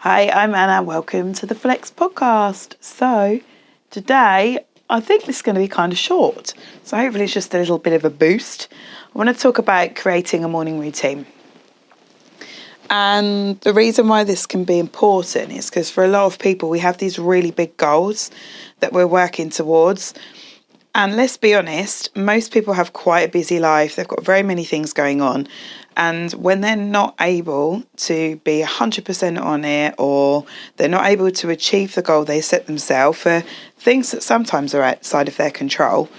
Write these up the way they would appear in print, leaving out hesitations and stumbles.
Hi, I'm Anna. Welcome to the Flex podcast. So, today I think this is going to be kind of short. So, hopefully, it's just a little bit of a boost. I want to talk about creating a morning routine. And the reason why this can be important is because for a lot of people, we have these really big goals that we're working towards. And let's be honest, most people have quite a busy life. They've got very many things going on. And when they're not able to be 100% on it, or they're not able to achieve the goal they set themselves for things that sometimes are outside of their control,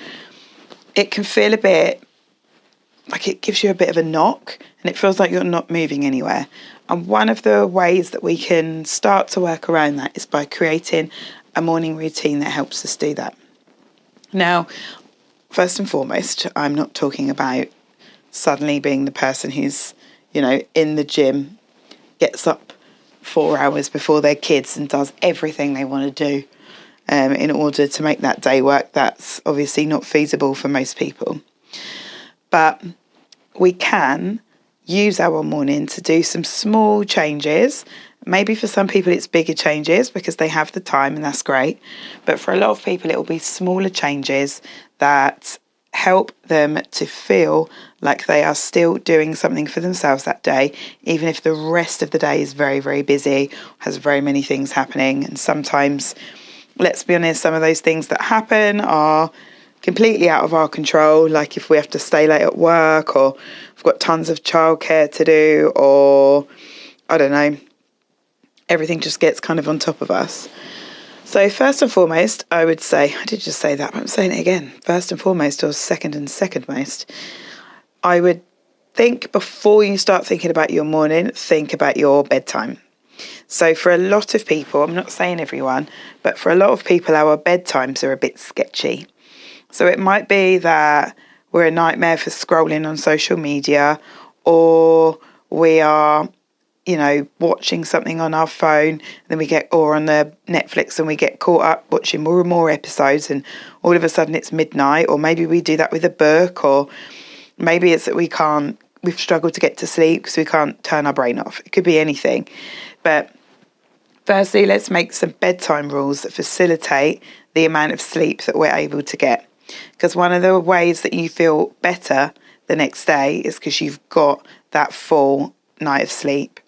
it can feel a bit like it gives you a bit of a knock and it feels like you're not moving anywhere. And one of the ways that we can start to work around that is by creating a morning routine that helps us do that. Now, first and foremost, I'm not talking about suddenly being the person who's, in the gym, gets up 4 hours before their kids and does everything they want to do in order to make that day work. That's obviously not feasible for most people. But we can use our morning to do some small changes. Maybe for some people it's bigger changes because they have the time, and that's great. But for a lot of people it will be smaller changes that help them to feel like they are still doing something for themselves that day, even if the rest of the day is very, very busy, has very many things happening. And sometimes, let's be honest, some of those things that happen are completely out of our control, like if we have to stay late at work, or we've got tons of childcare to do, or I don't know, everything just gets kind of on top of us. So first and foremost, I would say, I did just say that, but I'm saying it again. First and foremost, or second and second most, I would think before you start thinking about your morning, think about your bedtime. So for a lot of people, I'm not saying everyone, but for a lot of people, our bedtimes are a bit sketchy. So it might be that we're a nightmare for scrolling on social media, or we are watching something on our phone, then or on the Netflix, and we get caught up watching more and more episodes, and all of a sudden it's midnight. Or maybe we do that with a book, or maybe it's that we've struggled to get to sleep because we can't turn our brain off. It could be anything. But firstly, let's make some bedtime rules that facilitate the amount of sleep that we're able to get. Because one of the ways that you feel better the next day is because you've got that full night of sleep.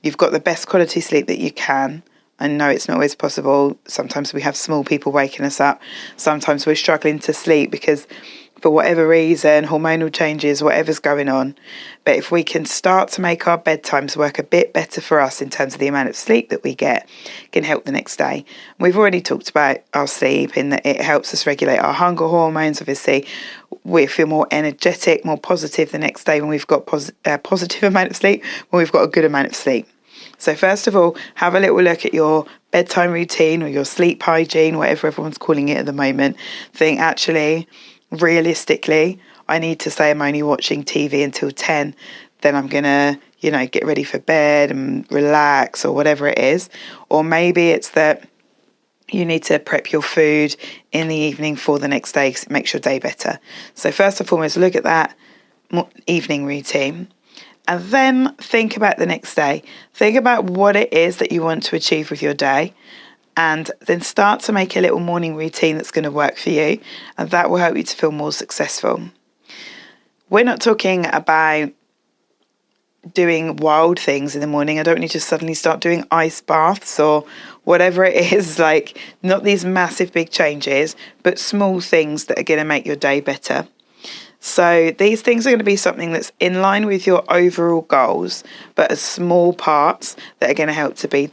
You've got the best quality sleep that you can. I know it's not always possible. Sometimes we have small people waking us up. Sometimes we're struggling to sleep because for whatever reason, hormonal changes, whatever's going on. But if we can start to make our bedtimes work a bit better for us in terms of the amount of sleep that we get, it can help the next day. We've already talked about our sleep in that it helps us regulate our hunger hormones. Obviously, we feel more energetic, more positive the next day when we've got a positive amount of sleep, when we've got a good amount of sleep. So first of all, have a little look at your bedtime routine or your sleep hygiene, whatever everyone's calling it at the moment. Think, actually, realistically, I need to say I'm only watching TV until 10. Then I'm going to, get ready for bed and relax, or whatever it is. Or maybe it's that you need to prep your food in the evening for the next day because it makes your day better. So first and foremost, look at that evening routine. And then think about the next day. Think about what it is that you want to achieve with your day. And then start to make a little morning routine that's going to work for you. And that will help you to feel more successful. We're not talking about doing wild things in the morning. I don't need to suddenly start doing ice baths or whatever it is. Like, not these massive big changes, but small things that are going to make your day better. So these things are going to be something that's in line with your overall goals, but as small parts that are going to help to build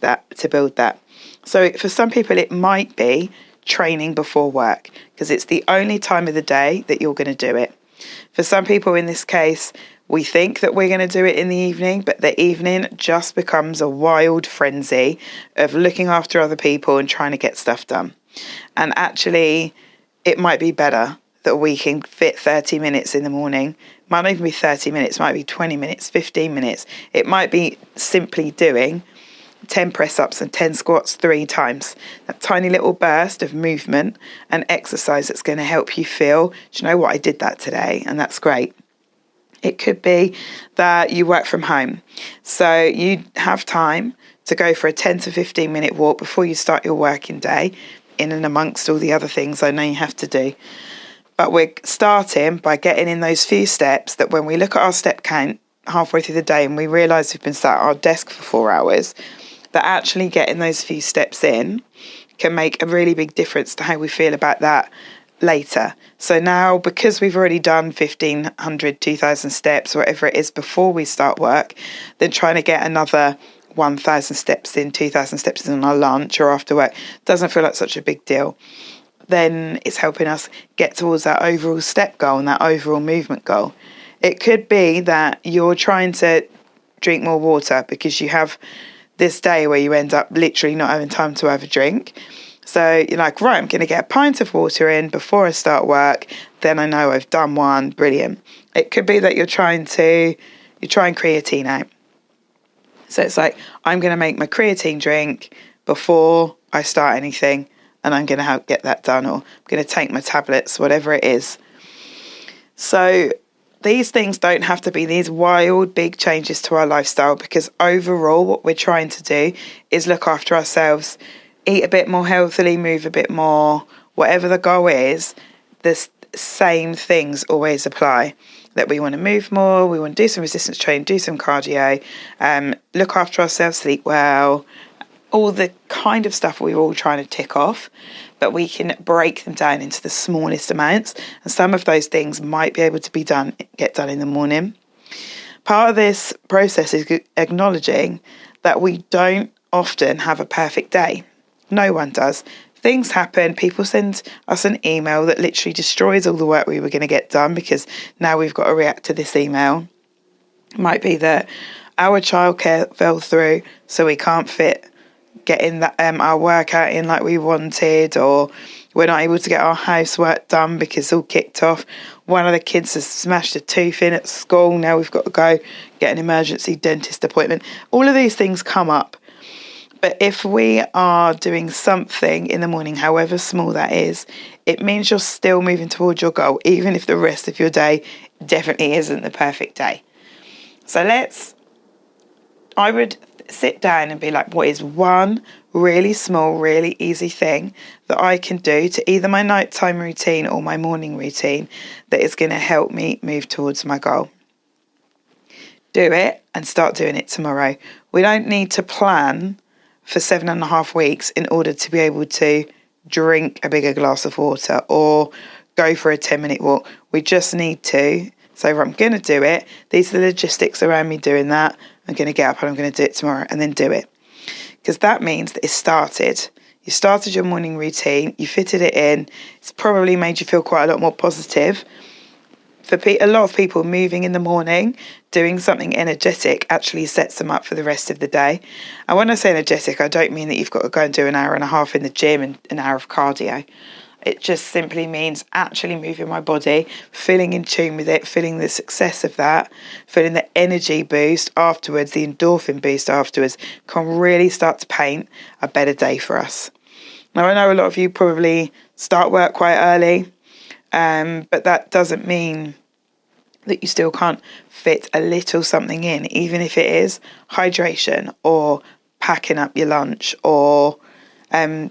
that. So for some people, it might be training before work because it's the only time of the day that you're going to do it. For some people in this case, we think that we're going to do it in the evening, but the evening just becomes a wild frenzy of looking after other people and trying to get stuff done. And actually, it might be better that we can fit 30 minutes in the morning. It might not even be 30 minutes, it might be 20 minutes, 15 minutes. It might be simply doing 10 press-ups and 10 squats 3 times. That tiny little burst of movement and exercise that's going to help you feel, do you know what, I did that today, and that's great. It could be that you work from home, so you have time to go for a 10 to 15 minute walk before you start your working day, in and amongst all the other things I know you have to do. But we're starting by getting in those few steps that when we look at our step count halfway through the day and we realise we've been sat at our desk for 4 hours, that actually getting those few steps in can make a really big difference to how we feel about that later. So now, because we've already done 1,500, 2,000 steps, whatever it is, before we start work, then trying to get another 1,000 steps in, 2,000 steps in on our lunch or after work doesn't feel like such a big deal. Then it's helping us get towards that overall step goal and that overall movement goal. It could be that you're trying to drink more water because you have this day where you end up literally not having time to have a drink. So you're like, right, I'm going to get a pint of water in before I start work. Then I know I've done one. Brilliant. It could be that you're trying creatine out. So it's like, I'm going to make my creatine drink before I start anything, and I'm going to help get that done, or I'm going to take my tablets, whatever it is. So these things don't have to be these wild, big changes to our lifestyle, because overall what we're trying to do is look after ourselves, eat a bit more healthily, move a bit more, whatever the goal is, the same things always apply. That we want to move more, we want to do some resistance training, do some cardio, look after ourselves, sleep well, all the kind of stuff we're all trying to tick off, but we can break them down into the smallest amounts. And some of those things might be able to get done in the morning. Part of this process is acknowledging that we don't often have a perfect day. No one does. Things happen. People send us an email that literally destroys all the work we were going to get done because now we've got to react to this email. It might be that our childcare fell through, so we can't fit getting that our workout in like we wanted, or we're not able to get our housework done because it's all kicked off. One of the kids has smashed a tooth in at school. Now we've got to go get an emergency dentist appointment. All of these things come up. But if we are doing something in the morning, however small that is, it means you're still moving towards your goal, even if the rest of your day definitely isn't the perfect day. So I would sit down and be like, what is one really small, really easy thing that I can do to either my nighttime routine or my morning routine that is going to help me move towards my goal? Do it and start doing it tomorrow. We don't need to plan for 7.5 weeks in order to be able to drink a bigger glass of water or go for a 10-minute walk. We just need to say, I'm going to do it. These are the logistics around me doing that. I'm going to get up and I'm going to do it tomorrow, and then do it. Because that means that it's started. You started your morning routine, you fitted it in. It's probably made you feel quite a lot more positive. For a lot of people, moving in the morning, doing something energetic actually sets them up for the rest of the day. And when I say energetic, I don't mean that you've got to go and do an hour and a half in the gym and an hour of cardio. It just simply means actually moving my body, feeling in tune with it, feeling the success of that, feeling the energy boost afterwards, the endorphin boost afterwards, can really start to paint a better day for us. Now, I know a lot of you probably start work quite early, but that doesn't mean that you still can't fit a little something in, even if it is hydration or packing up your lunch or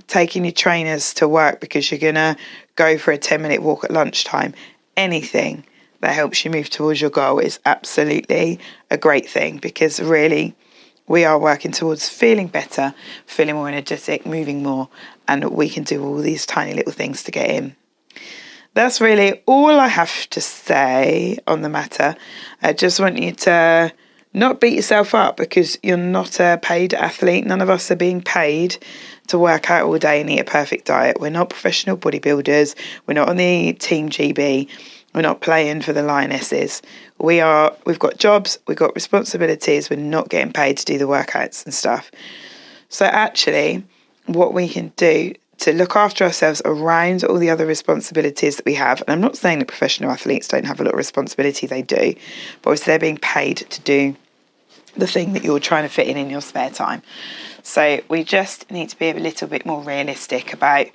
taking your trainers to work because you're going to go for a 10-minute walk at lunchtime. Anything that helps you move towards your goal is absolutely a great thing, because really we are working towards feeling better, feeling more energetic, moving more, and we can do all these tiny little things to get in. That's really all I have to say on the matter. I just want you to not beat yourself up because you're not a paid athlete. None of us are being paid to work out all day and eat a perfect diet. We're not professional bodybuilders. We're not on the Team GB. We're not playing for the Lionesses. We've got jobs, we've got responsibilities. We're not getting paid to do the workouts and stuff. So actually, what we can do to look after ourselves around all the other responsibilities that we have, and I'm not saying that professional athletes don't have a lot of responsibility, they do, but obviously they're being paid to do the thing that you're trying to fit in your spare time. So we just need to be a little bit more realistic about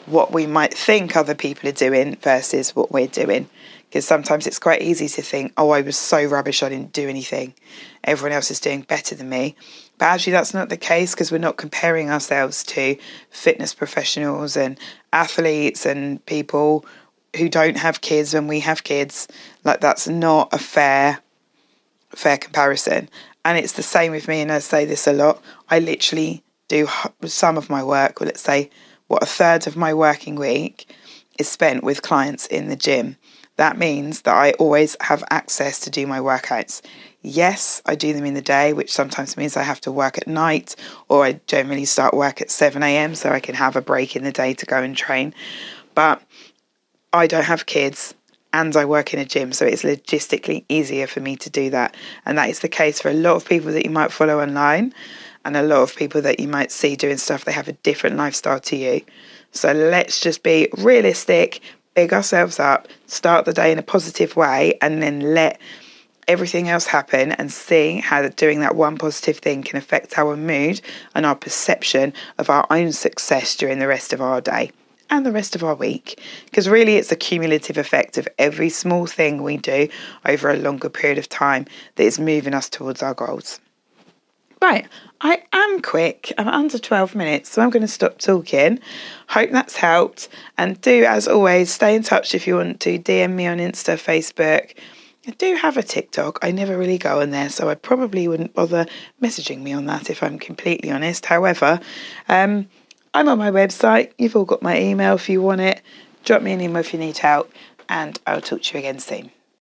what we might think other people are doing versus what we're doing. Because sometimes it's quite easy to think, oh, I was so rubbish, I didn't do anything. Everyone else is doing better than me. But actually, that's not the case, because we're not comparing ourselves to fitness professionals and athletes and people who don't have kids when we have kids. Like, that's not a fair comparison. And it's the same with me, and I say this a lot. I literally do some of my work, well, let's say, a third of my working week is spent with clients in the gym. That means that I always have access to do my workouts. Yes, I do them in the day, which sometimes means I have to work at night, or I generally start work at 7 a.m. so I can have a break in the day to go and train. But I don't have kids and I work in a gym, so it's logistically easier for me to do that. And that is the case for a lot of people that you might follow online, and a lot of people that you might see doing stuff. They have a different lifestyle to you. So let's just be realistic, big ourselves up, start the day in a positive way, and then let everything else happen, and see how doing that one positive thing can affect our mood and our perception of our own success during the rest of our day and the rest of our week. Because really, it's a cumulative effect of every small thing we do over a longer period of time that is moving us towards our goals. Right, I am quick. I'm under 12 minutes, so I'm going to stop talking. Hope that's helped. And do, as always, stay in touch if you want to. DM me on Insta, Facebook. I do have a TikTok. I never really go on there, so I probably wouldn't bother messaging me on that if I'm completely honest. However, I'm on my website. You've all got my email if you want it. Drop me an email if you need help, and I'll talk to you again soon.